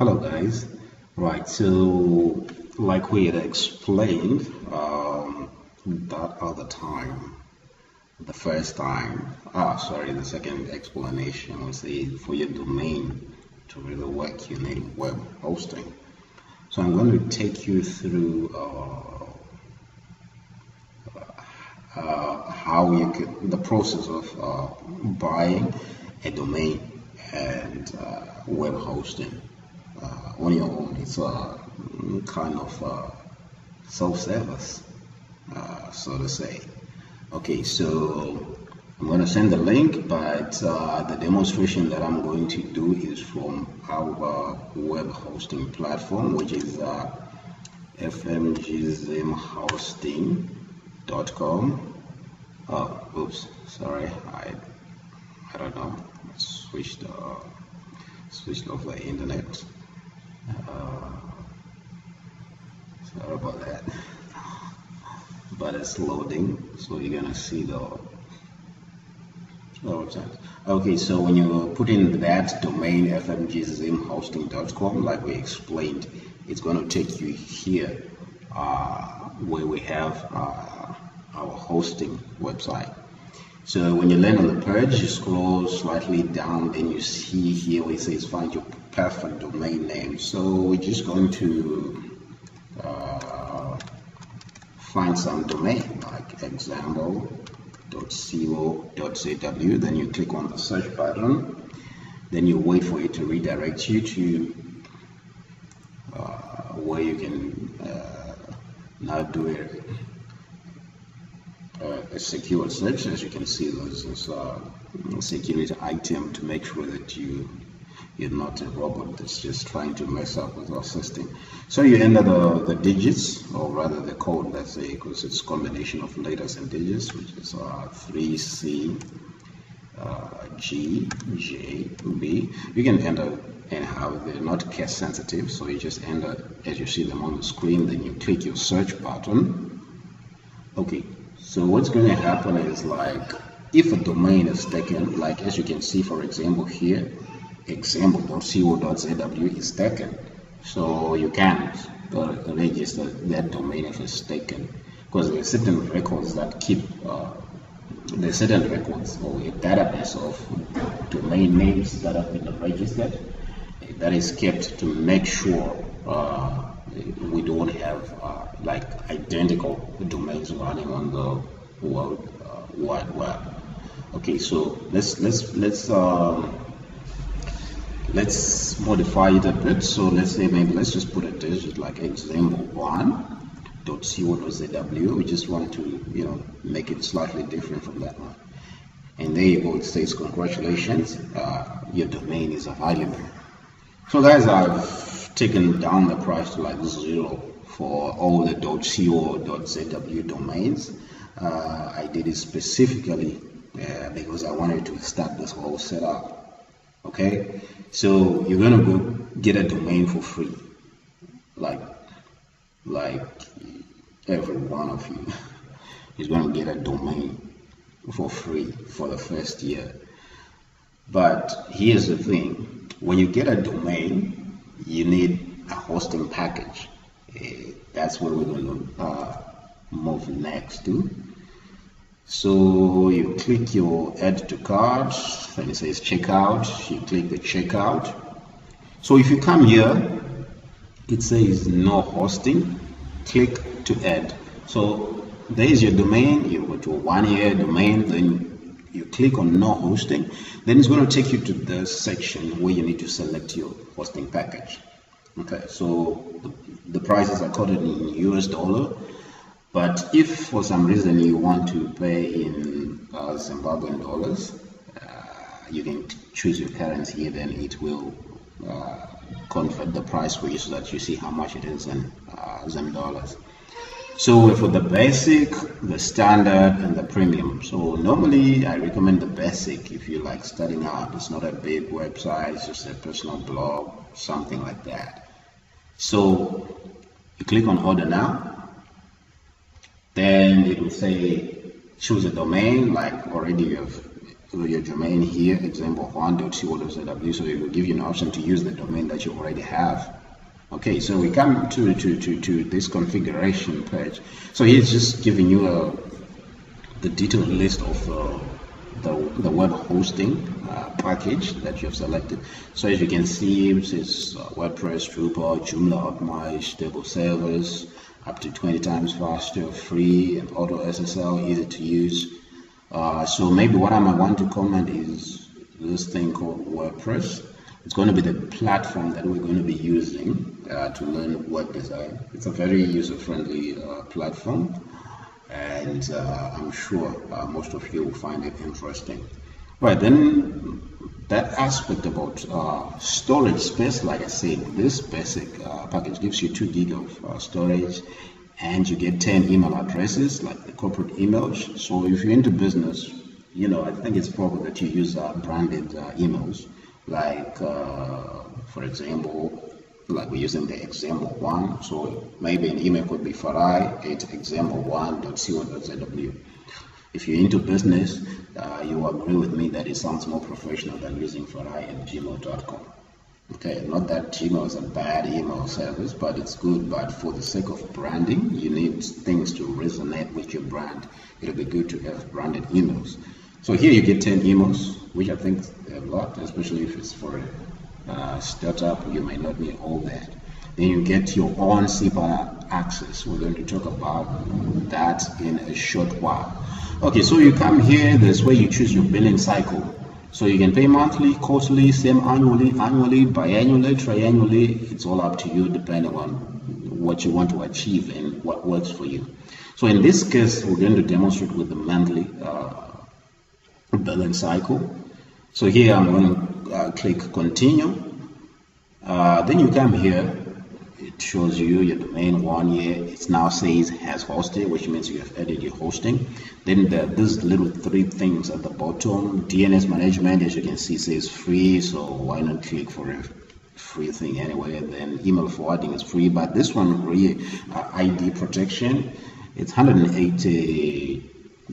Hello guys. Right, so like we had explained that other time, the second explanation was for your domain to really work, you need web hosting. So I'm going to take you through how you can, the process of buying a domain and web hosting on your own. It's a kind of self-service, so to say. Okay, so I'm going to send the link, but the demonstration that I'm going to do is from our web hosting platform, which is fmgzimhosting.com. Oh, oops, sorry, I don't know. I switched off the internet. Sorry about that, but it's loading, so you're gonna see the website. Okay, so when you put in that domain fmgzimhosting.com, like we explained, it's going to take you here where we have our hosting website. So when you land on the page, you scroll slightly down, then you see here where it says find your perfect domain name. So we're just going to find some domain like example.co.zw. Then you click on the search button, then you wait for it to redirect you to where you can now do a secure search. As you can see, there's this security item to make sure that you're not a robot that's just trying to mess up with our system. So you enter the digits, or rather the code, let's say, because it's a combination of letters and digits, which is 3C G J B. You can enter anyhow, they're not case sensitive, so you just enter as you see them on the screen, then you click your search button. Okay, so what's going to happen is, like, if a domain is taken, like as you can see, for example here, example.co.zw is taken, so you can't register that domain if it's taken, because there are certain records that keep there are certain records or a database of domain names that have been registered that is kept to make sure we don't have like identical domains running on the world wide web. Okay, so let's modify it a bit. So let's say maybe let's just put a digit like example1.co.zw. We just want to, make it slightly different from that one. And there you go, it says congratulations, your domain is available. So guys, I've taken down the price to like 0 for all the .co.zw domains. I did it specifically because I wanted to start this whole setup. Okay, so you're gonna go get a domain for free, like every one of you is gonna get a domain for free for the first year. But here's the thing: when you get a domain, you need a hosting package. That's where we're gonna move next to. So you click your add to cart, then it says checkout, you click the checkout. So if you come here, it says no hosting, click to add. So there is your domain, you go to a 1-year domain, then you click on no hosting, then it's going to take you to the section where you need to select your hosting package. Okay, so the prices are quoted in US dollar. But if for some reason you want to pay in Zimbabwean dollars, you can choose your currency here, then it will convert the price for you so that you see how much it is in Zim dollars. So for the basic, the standard, and the premium. So normally I recommend the basic if you like starting out. It's not a big website, it's just a personal blog, something like that. So you click on order now. Then it will say choose a domain, like already your domain here, example1.co.zw, so it will give you an option to use the domain that you already have. Okay, so we come to this configuration page. So he's just giving you the detailed list of the web hosting package that you have selected. So as you can see, it says WordPress, Drupal, Joomla optimized, stable servers, up to 20 times faster, free, and auto SSL, easy to use. So maybe what I might want to comment is this thing called WordPress. It's going to be the platform that we're going to be using to learn web design. It's a very user-friendly platform, and I'm sure most of you will find it interesting. Right, then that aspect about storage space, like I said, this basic package gives you 2 gig of storage, and you get 10 email addresses, like the corporate emails. So if you're into business, you know, I think it's proper that you use branded emails, like for example, like we're using the example1. So maybe an email could be farai@example1.co.zw. If you're into business, you agree with me that it sounds more professional than using farai@gmail.com. Okay, not that Gmail is a bad email service, but it's good. But for the sake of branding, you need things to resonate with your brand. It'll be good to have branded emails. So here you get 10 emails, which I think is a lot, especially if it's for a startup. You might not need all that. Then you get your own SIPA access. We're going to talk about that in a short while. Okay, so you come here, there's where you choose your billing cycle. So you can pay monthly, quarterly, semi-annually, annually, biannually, triannually. It's all up to you depending on what you want to achieve and what works for you. So in this case, we're going to demonstrate with the monthly billing cycle. So here I'm going to click continue. Then you come here. It shows you your domain 1 year. It now says has hosted, which means you have added your hosting. Then these little 3 things at the bottom. DNS management, as you can see, says free, so why not click for a free thing anyway. Then email forwarding is free, but this one really ID protection, it's 180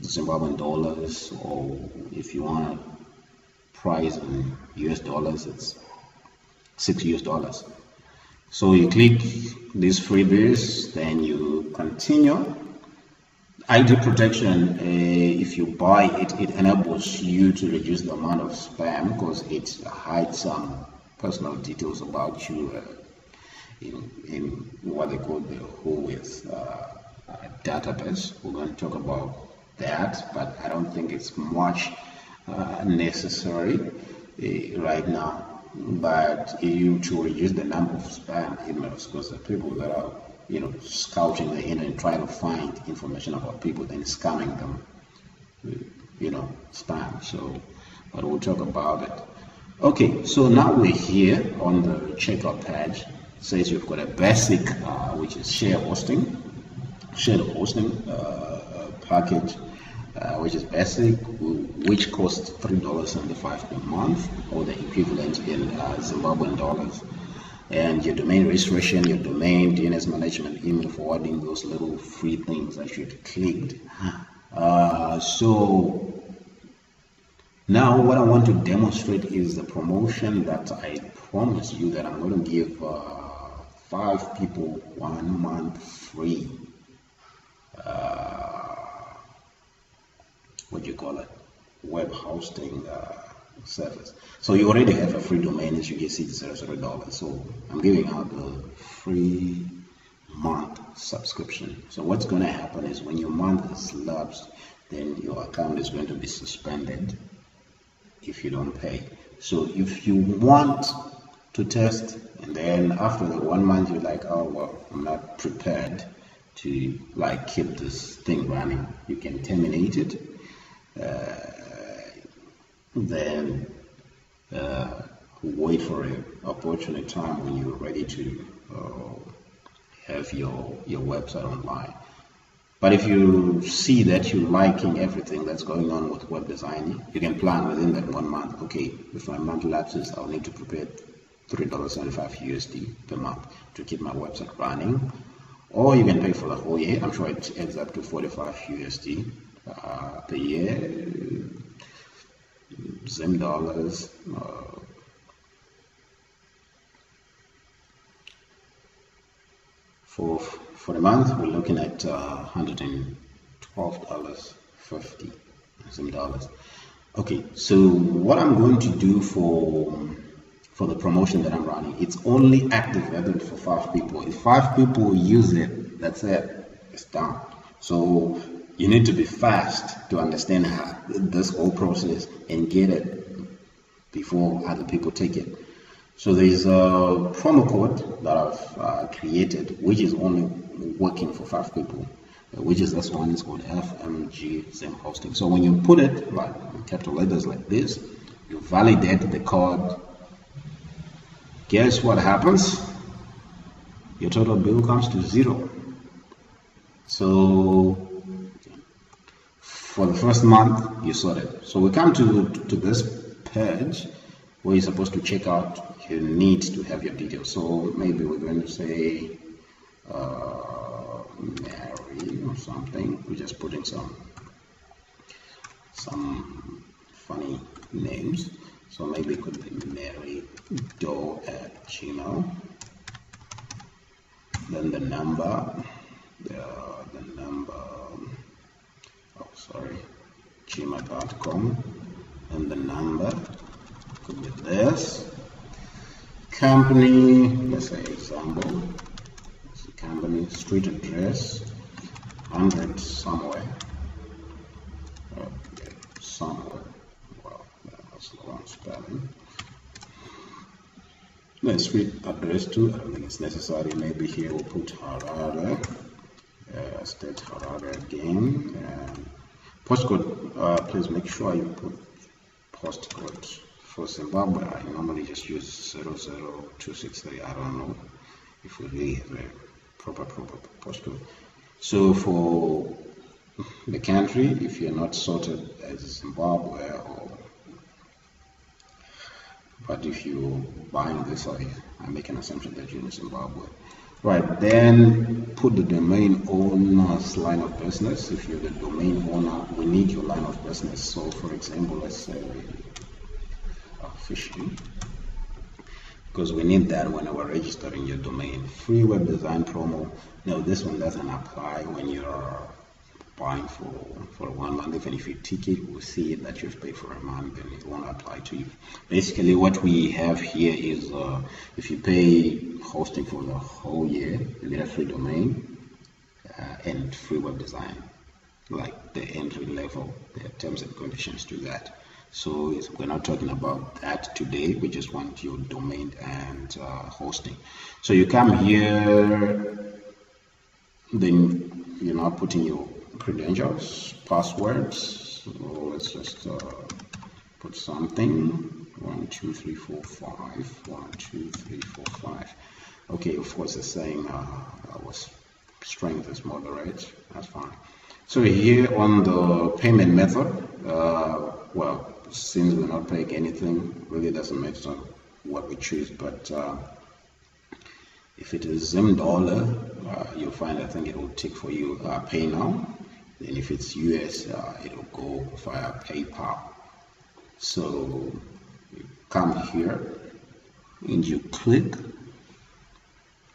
Zimbabwean dollars, or if you want to price in US dollars, it's $6 US. So you click these freebies, then you continue. ID protection, if you buy it, it enables you to reduce the amount of spam because it hides some personal details about you in what they call the WHOIS database. We're going to talk about that, but I don't think it's much necessary right now. But you to reduce the number of spam emails, because the people that are, you know, scouting the internet and trying to find information about people, then scamming them, you know, spam. So, but we'll talk about it. Okay, so now we're here on the checkout page. It says you've got a basic, which is shared hosting package. Which is basic, which costs $3.75 per month, or the equivalent in Zimbabwean dollars. And your domain registration, your domain, DNS management, email forwarding, those little free things that you clicked. So now what I want to demonstrate is the promotion that I promised you that I'm going to give 5 people 1 month free. What do you call it? Web hosting service. So you already have a free domain, as you can see, it's $0. So I'm giving out a free month subscription. So what's going to happen is when your month is lapsed, then your account is going to be suspended if you don't pay. So if you want to test, and then after the 1 month you're like, oh well, I'm not prepared to like keep this thing running, you can terminate it. Then wait for an opportune time when you're ready to have your website online. But if you see that you're liking everything that's going on with web design, you can plan within that 1 month. Okay, if my month lapses, I'll need to prepare $3.75 USD per month to keep my website running. Or you can pay for the whole year. I'm sure it adds up to 45 USD per year. Zim dollars. For the month, we're looking at $112.50 Zim dollars. Okay, so what I'm going to do for the promotion that I'm running, it's only activated for 5 people. If 5 people use it, that's it. It's done. So you need to be fast to understand this whole process and get it before other people take it. So there's a promo code that I've created, which is only working for 5 people, which is this one. It's called FMG Zim Hosting. So when you put it like in capital letters like this, you validate the code. Guess what happens? Your total bill comes to 0. So for the first month, you sort it. So we come to this page where you're supposed to check out. You need to have your details. So maybe we're going to say Mary or something. We're just putting some funny names. So maybe it could be Mary Doe at Gmail. Then the number, gmail.com, and the number could be this. Company, let's say example, it's a company, street address, 100 somewhere. Okay, somewhere. Well, that's the wrong spelling. The street address too, I don't think it's necessary. Maybe here we'll put Harare, state Harare again. Postcode, please make sure you put postcode. For Zimbabwe, I normally just use 00263. I don't know if we really have a proper postcode. So for the country, if you're not sorted as Zimbabwe, but if you're buying this, I make an assumption that you're in Zimbabwe. Right, then put the domain owner's line of business. If you're the domain owner, we need your line of business. So for example, let's say fishing, because we need that when we're registering your domain. Free web design promo. No, this one doesn't apply when you're buying for 1 month. Even if you tick it, we'll see that you've paid for a month, then it won't apply to you. Basically, what we have here is if you pay hosting for the whole year, you get a free domain and free web design, like the entry level. There are terms and conditions to that. So we're not talking about that today. We just want your domain and hosting. So you come here, then you're now putting your credentials, passwords. So let's just put something. 1 2 3 4 5. 1 2 3 4 5. Okay, of course it's saying our strength is moderate. That's fine. So here on the payment method, well, since we're not paying anything, really doesn't matter what we choose, but if it is Zim dollar, you'll find, I think it will tick for you pay now. Then if it's US, it will go via PayPal. So you come here and you click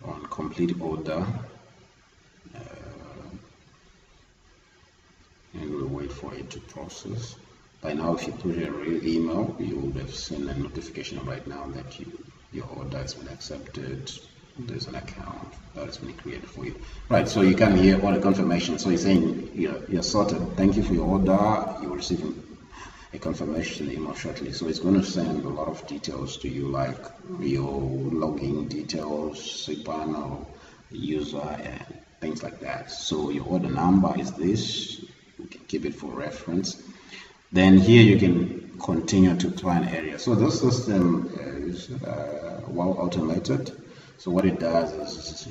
on complete order, and we'll wait for it to process. By now, if you put a real email, you will have seen a notification right now that your order has been accepted. There's an account that has been created for you. Right, so you come here, order confirmation. So it's saying you're sorted. Thank you for your order. You're receiving a confirmation email shortly. So it's going to send a lot of details to you, like your login details, SIPAN or user, and things like that. So your order number is this. You can keep it for reference. Then here you can continue to plan area. So this system is well automated. So what it does is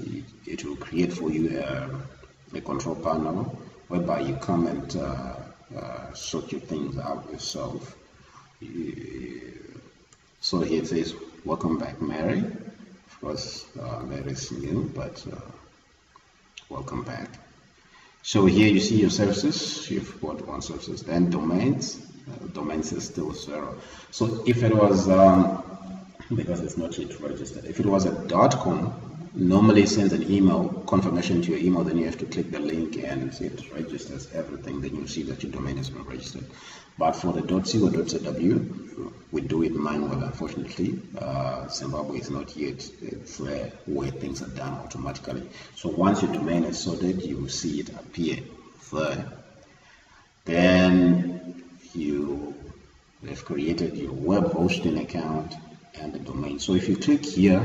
it will create for you a control panel whereby you come and sort your things out yourself. So here it says, welcome back, Mary. Of course, Mary is new, but welcome back. So here you see your services. You've got one services, then domains. domains is still 0. So if it was, because it's not yet registered, if it was a .com, normally it sends an email confirmation to your email, then you have to click the link and it registers everything, then you see that your domain has been registered. But for the .co.zw, we do it manually, unfortunately. Zimbabwe is not yet where things are done automatically. So once your domain is sorted, you will see it appear there. Then you have created your web hosting account and the domain. So if you click here,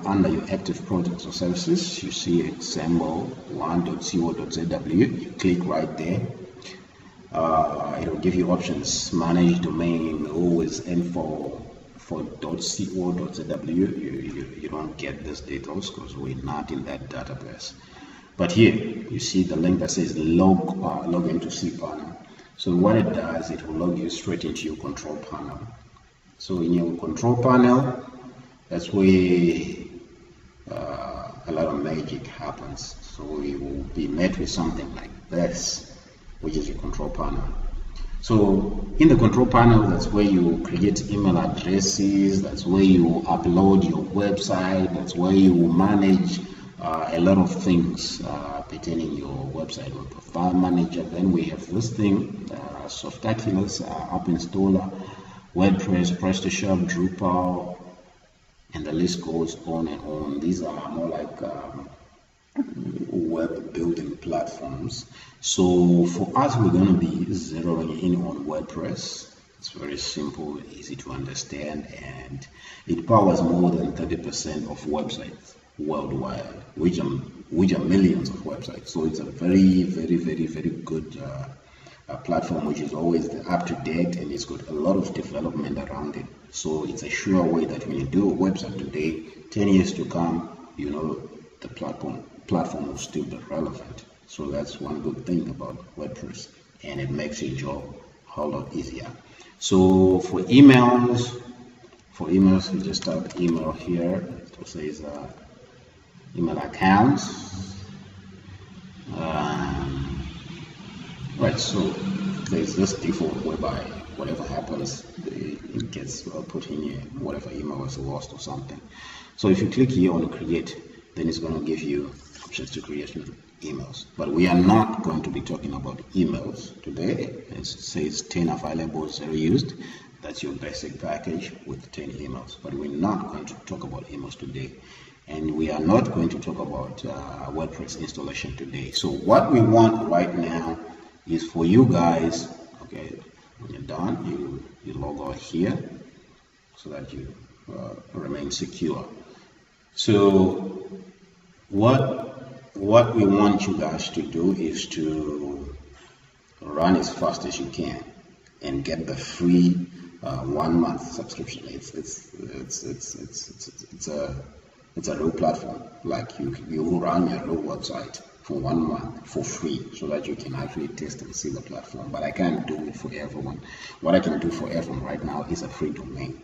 under your active products or services, you see example 1.co.zw. You click right there. It will give you options: manage domain, always info. For .co.zw, you don't get these details because we're not in that database. But here you see the link that says log into cPanel. So what it does, it will log you straight into your control panel. So in your control panel, that's where a lot of magic happens. So you will be met with something like this, which is your control panel. So in the control panel, that's where you create email addresses, that's where you upload your website, that's where you manage a lot of things pertaining your website or file manager. Then we have this thing, Softaculous, App Installer, WordPress, PrestaShop, Drupal, and the list goes on and on. These are more like web building platforms. So for us, we're going to be zeroing in on WordPress. It's very simple, easy to understand, and it powers more than 30% of websites worldwide, which are millions of websites. So it's a very, very, very, very good platform, which is always up to date, and it's got a lot of development around it. So it's a sure way that when you do a website today, 10 years to come, you know, the platform will still be relevant. So that's one good thing about WordPress, and it makes your job a whole lot easier. So for emails, we just type email here. It says email accounts. Right, so there's this default whereby whatever happens, it gets put in here, whatever email is lost or something. So if you click here on create, then it's going to give you options to create emails. But we are not going to be talking about emails today. It says 10 available, 0 used. That's your basic package with 10 emails. But we're not going to talk about emails today. And we are not going to talk about WordPress installation today. So what we want right now is for you guys, okay, when you're done, you log out here so that you remain secure. So what we want you guys to do is to run as fast as you can and get the free 1 month subscription. It's a real platform. Like you will run your real website for 1 month for free, so that you can actually test and see the platform. But I can't do it for everyone. What I can do for everyone right now is a free domain.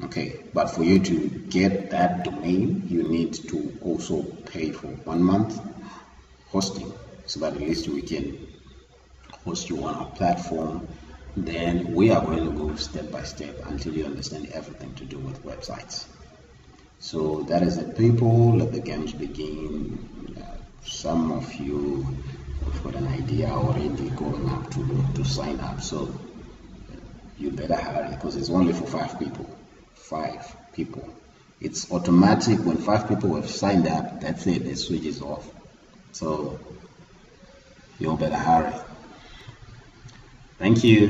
Okay, but for you to get that domain, you need to also pay for 1 month hosting, so that at least we can host you on our platform. Then we are going to go step by step until you understand everything to do with websites. So that is it, people. Let the games begin. Some of you have got an idea already going up to sign up, so you better hurry, because it's only for 5 people. 5 people. It's automatic. When 5 people have signed up, that's it, it switches off. So you better hurry. Thank you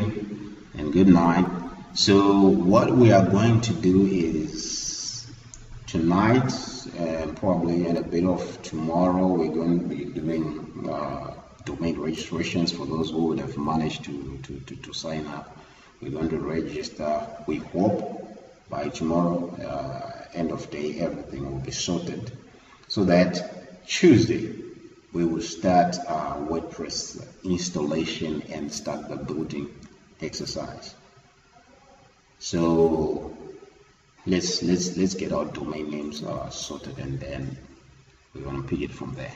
and good night. So what we are going to do is tonight and probably in a bit of tomorrow, we're going to be doing domain registrations for those who would have managed to sign up. We're going to register. We hope by tomorrow, end of day, everything will be sorted, so that Tuesday we will start our WordPress installation and start the building exercise. So let's get our domain names sorted, and then we're going to pick it from there.